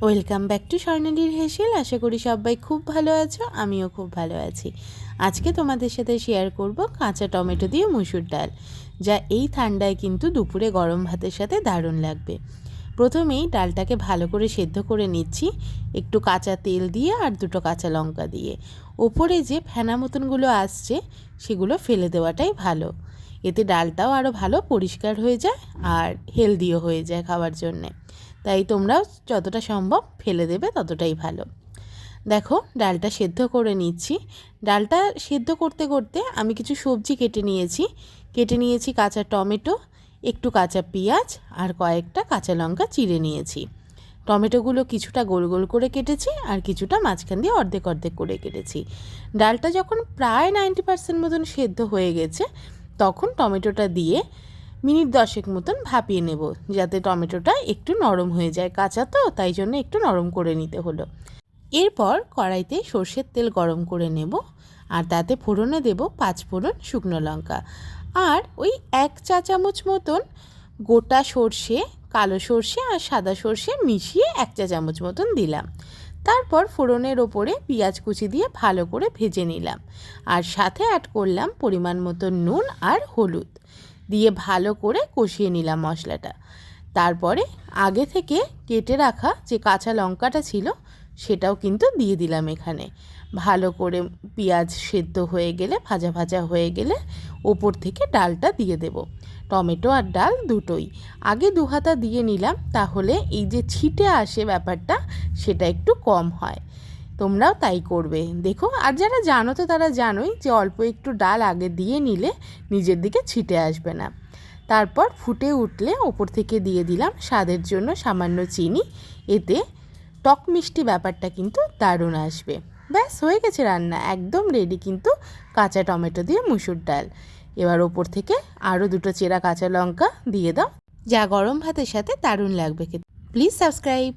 Welcome back to স্বর্ণালীর হেসেল। আশা করি সবাই খুব ভালো আছো, আমিও খুব ভালো আছি। আজকে তোমাদের সাথে শেয়ার করব কাঁচা টমেটো দিয়ে মুসুর ডাল, যা এই ঠান্ডায় কিন্তু দুপুরে গরম ভাতের সাথে দারুণ লাগবে। প্রথমেই ডালটাকে ভালো করে সেদ্ধ করে নিচ্ছি, একটু কাঁচা তেল দিয়ে আর দুটো কাঁচা লঙ্কা দিয়ে। ওপরে যে ফেনা মতনগুলো আসছে সেগুলো ফেলে দেওয়াটাই ভালো, এতে ডালটাও আরও ভালো পরিষ্কার হয়ে যায় আর হেলদিও হয়ে যায় খাওয়ার জন্যে। তাই তোমরাও যতটা সম্ভব ফেলে দেবে ততটাই ভালো। দেখো ডালটা সেদ্ধ করে নিচ্ছি। ডালটা সেদ্ধ করতে করতে আমি কিছু সবজি কেটে নিয়েছি কাঁচা টমেটো, একটু কাঁচা পেঁয়াজ আর কয়েকটা কাঁচা লঙ্কা চিড়ে নিয়েছি। টমেটোগুলো কিছুটা গোল গোল করে কেটেছি আর কিছুটা মাঝখান দিয়ে অর্ধেক অর্ধেক করে কেটেছি। ডালটা যখন প্রায় 90% মতন সেদ্ধ হয়ে গেছে তখন টমেটোটা দিয়ে মিনিট 10 মতন ভাপিয়ে নেব, যাতে টমেটোটা একটু নরম হয়ে যায়। কাঁচা তো, তাই জন্য একটু নরম করে নিতে হলো। এরপর কড়াইতে সর্ষের তেল গরম করে নেব আর তাতে ফোড়নে দেব 5 ফোড়ন শুকনো লঙ্কা আর ওই 1 চা চামচ মতন গোটা সর্ষে, কালো সর্ষে আর সাদা সর্ষে মিশিয়ে 1 চা চামচ মতন দিলাম। তারপর ফোড়নের ওপরে পেঁয়াজ কুচি দিয়ে ভালো করে ভেজে নিলাম আর সাথে অ্যাড করলাম পরিমাণ মতো নুন আর হলুদ দিয়ে ভালো করে কষিয়ে নিলাম মশলাটা। তারপরে আগে থেকে কেটে রাখা যে কাঁচা লঙ্কাটা ছিল সেটাও কিন্তু দিয়ে দিলাম এখানে। ভালো করে পেঁয়াজ সেদ্ধ হয়ে গেলে, ভাজা ভাজা হয়ে গেলে ওপর থেকে ডালটা দিয়ে দেব। টমেটো আর ডাল দুটোই আগে 2 হাতা দিয়ে নিলাম, তাহলে এই যে ছিটে আসে ব্যাপারটা সেটা একটু কম হয়। তোমরাও তাই করবে দেখো। আর যারা জানো তো তারা জানোই যে অল্প একটু ডাল আগে দিয়ে নিলে নিজের দিকে ছিটে আসবে না। তারপর ফুটে উঠলে ওপর থেকে দিয়ে দিলাম স্বাদের জন্য সামান্য চিনি, এতে টক মিষ্টি ব্যাপারটা কিন্তু দারুণ আসবে। ব্যাস হয়ে গেছে রান্না, একদম রেডি কিন্তু কাঁচা টমেটো দিয়ে মুসুর ডাল। এবার ওপর থেকে আরও 2টো চেরা কাঁচা লঙ্কা দিয়ে দাও, যা গরম ভাতের সাথে দারুণ লাগবে খেতে। Please subscribe.